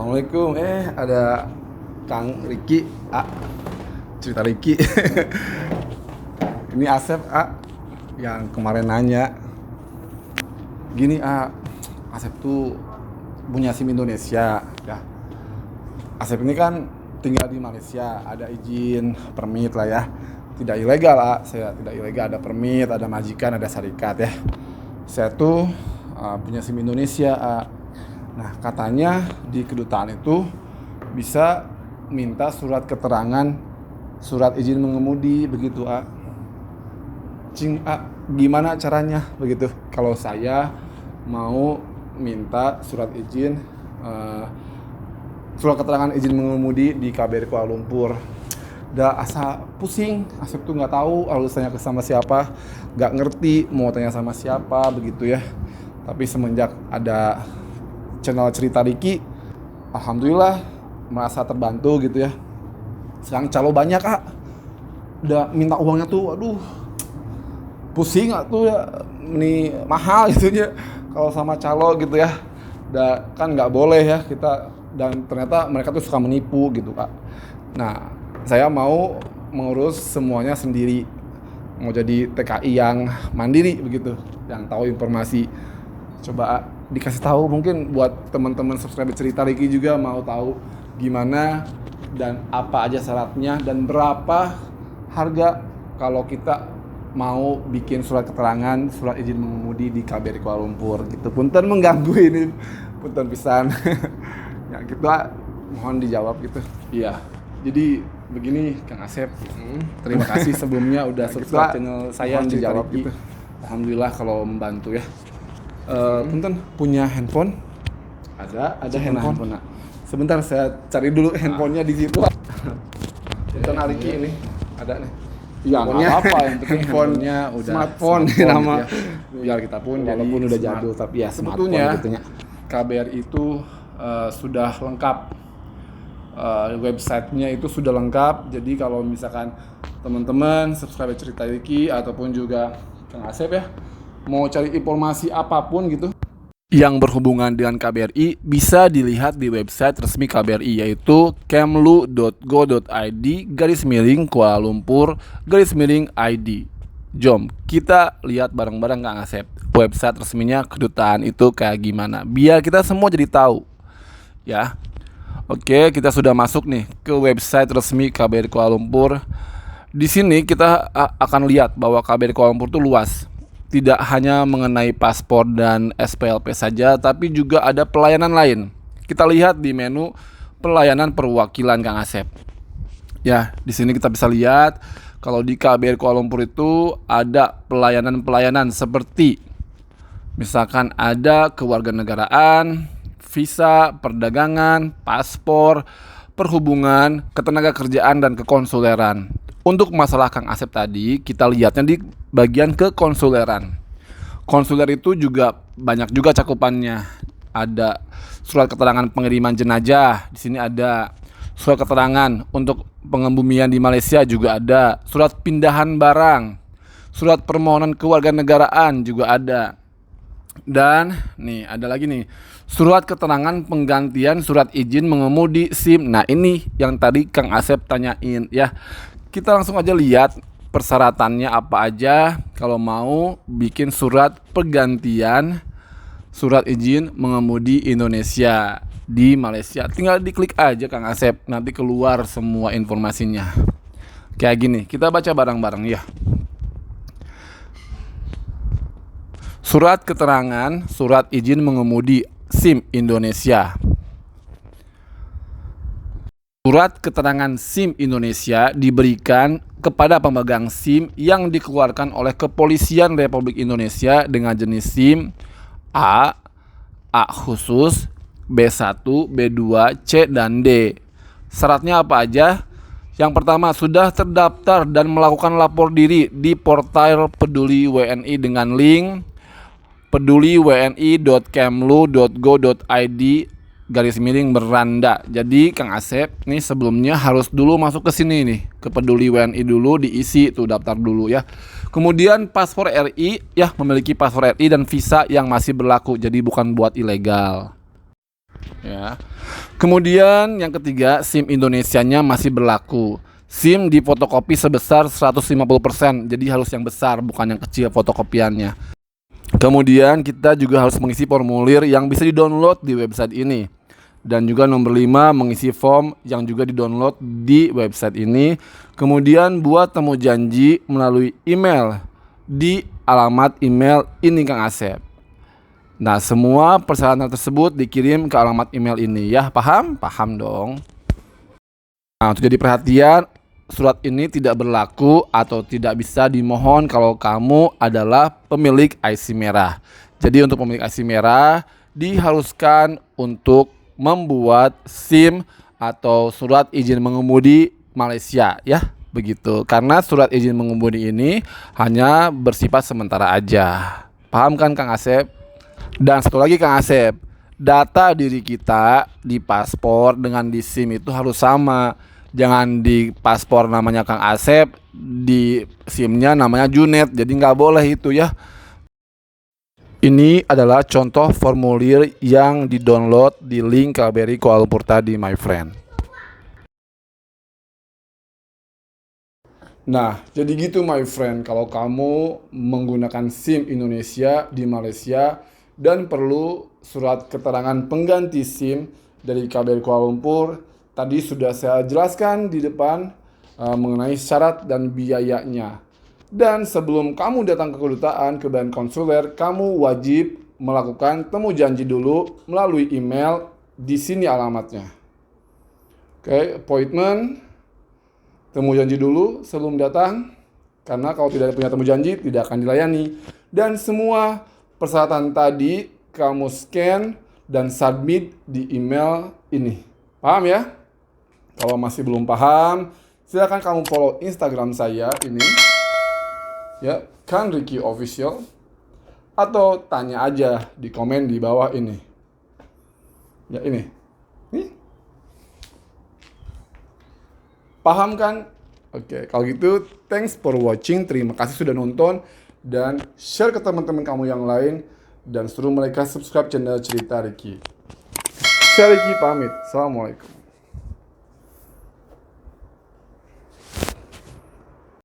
Assalamualaikum. Ada Kang Riki. Cerita Riki. Ini Asep, yang kemarin nanya. Gini, Asep tuh punya SIM Indonesia, ya. Asep ini kan tinggal di Malaysia, ada izin permit lah ya. Tidak ilegal, saya tidak ilegal, ada permit, ada majikan, ada syarikat ya. Saya tuh punya SIM Indonesia, Nah, katanya di kedutaan itu bisa minta surat keterangan, surat izin mengemudi begitu, gimana caranya begitu? Kalau saya mau minta surat izin, surat keterangan izin mengemudi di KBRI Kuala Lumpur. Udah asa pusing, Asep tuh nggak tahu harus tanya ke sama siapa, nggak ngerti mau tanya sama siapa begitu ya. Tapi semenjak ada channel Cerita Riki, alhamdulillah merasa terbantu gitu ya. Sekarang calo banyak, udah minta uangnya tuh, aduh pusing tuh ya, ini mahal gitu ya kalau sama calo gitu ya. Udah kan nggak boleh ya kita, dan ternyata mereka tuh suka menipu gitu, Kak. Nah, saya mau mengurus semuanya sendiri, mau jadi TKI yang mandiri begitu, yang tahu informasi. Coba dikasih tahu, mungkin buat teman-teman subscriber Cerita Riki juga mau tahu gimana dan apa aja syaratnya dan berapa harga kalau kita mau bikin surat keterangan, surat izin mengemudi di KBRI Kuala Lumpur gitu. Punten mengganggu ini, punten pisan. Ya gitu, mohon dijawab gitu. Iya. Jadi begini Kang Asep, terima kasih sebelumnya udah subscribe channel saya dijawab gitu. Alhamdulillah kalau membantu ya. Punten punya handphone? Ada handphone. Sebentar saya cari dulu handphonenya di situ. Punten Ariki ini ada nih. Ya nggak apa-apa, yang penting handphonenya udah smartphone nama. gitu ya. Biar kita pun Walaupun udah smart. jadul, tapi ya sebetulnya smartphone gitu ya. KBRI itu sudah lengkap. Websitenya itu sudah lengkap. Jadi kalau misalkan teman-teman subscribe Cerita Riki ataupun juga Kang Asep ya, mau cari informasi apapun gitu yang berhubungan dengan KBRI, bisa dilihat di website resmi KBRI, yaitu kemlu.go.id/Kuala Lumpur/ID. Jom kita lihat bareng-bareng Kang Asep website resminya kedutaan itu kayak gimana, biar kita semua jadi tahu ya. Oke, kita sudah masuk nih ke website resmi KBRI Kuala Lumpur. Di sini kita akan lihat bahwa KBRI Kuala Lumpur itu luas. Tidak hanya mengenai paspor dan SPLP saja, tapi juga ada pelayanan lain. Kita lihat di menu pelayanan perwakilan Kang Asep. Ya, di sini kita bisa lihat kalau di KBRI Kuala Lumpur itu ada pelayanan-pelayanan seperti misalkan ada kewarganegaraan, visa, perdagangan, paspor, perhubungan, ketenagakerjaan, dan kekonsuleran. Untuk masalah Kang Asep tadi, kita lihatnya di bagian kekonsuleran. Konsuler itu juga banyak juga cakupannya. Ada surat keterangan pengiriman jenazah, di sini ada surat keterangan untuk pengebumian di Malaysia juga ada, surat pindahan barang, surat permohonan kewarganegaraan juga ada. Dan nih ada lagi nih, surat keterangan penggantian surat izin mengemudi SIM. Nah, ini yang tadi Kang Asep tanyain ya. Kita langsung aja lihat persyaratannya apa aja kalau mau bikin surat pergantian surat izin mengemudi Indonesia di Malaysia. Tinggal diklik aja Kang Asep, nanti keluar semua informasinya. Kayak gini, kita baca bareng-bareng ya. Surat keterangan surat izin mengemudi SIM Indonesia. Surat keterangan SIM Indonesia diberikan kepada pemegang SIM yang dikeluarkan oleh Kepolisian Republik Indonesia dengan jenis SIM A khusus, B1, B2, C, dan D. Syaratnya apa aja? Yang pertama, sudah terdaftar dan melakukan lapor diri di portal Peduli WNI dengan link peduliwni.kemlu.go.id/beranda. Jadi Kang Asep nih sebelumnya harus dulu masuk ke sini nih, ke Peduli WNI dulu, diisi tuh daftar dulu ya. Kemudian paspor RI ya, memiliki paspor RI dan visa yang masih berlaku, jadi bukan buat ilegal. Ya. Kemudian yang ketiga, SIM Indonesianya masih berlaku. SIM difotokopi sebesar 150%, jadi harus yang besar, bukan yang kecil fotokopiannya. Kemudian kita juga harus mengisi formulir yang bisa di-download di website ini. Dan juga nomor 5, mengisi form yang juga di-download di website ini. Kemudian buat temu janji melalui email di alamat email ini Kang Asep. Nah, semua persyaratan tersebut dikirim ke alamat email ini ya, paham? Paham dong. Nah, untuk jadi perhatian, surat ini tidak berlaku atau tidak bisa dimohon kalau kamu adalah pemilik IC merah. Jadi untuk pemilik IC merah diharuskan untuk membuat SIM atau surat izin mengemudi Malaysia ya, begitu. Karena surat izin mengemudi ini hanya bersifat sementara aja. Paham kan Kang Asep? Dan satu lagi Kang Asep, data diri kita di paspor dengan di SIM itu harus sama. Jangan di paspor namanya Kang Asep, di SIM-nya namanya Junet. Jadi nggak boleh itu ya. Ini adalah contoh formulir yang di-download di link KBRI Kuala Lumpur tadi, my friend. Nah, jadi gitu my friend, kalau kamu menggunakan SIM Indonesia di Malaysia dan perlu surat keterangan pengganti SIM dari KBRI Kuala Lumpur, tadi sudah saya jelaskan di depan mengenai syarat dan biayanya. Dan sebelum kamu datang ke kedutaan, dan konsuler, kamu wajib melakukan temu janji dulu melalui email, di sini alamatnya. Oke, appointment, temu janji dulu sebelum datang, karena kalau tidak punya temu janji tidak akan dilayani. Dan semua persyaratan tadi kamu scan dan submit di email ini. Paham ya? Kalau masih belum paham, silakan kamu follow Instagram saya ini ya, Kang Ricky Official, atau tanya aja di komen di bawah ini. Ya ini. Nih. Paham kan? Oke, kalau gitu thanks for watching. Terima kasih sudah nonton dan share ke teman-teman kamu yang lain dan suruh mereka subscribe channel Cerita Ricky. Saya Ricky pamit. Assalamualaikum.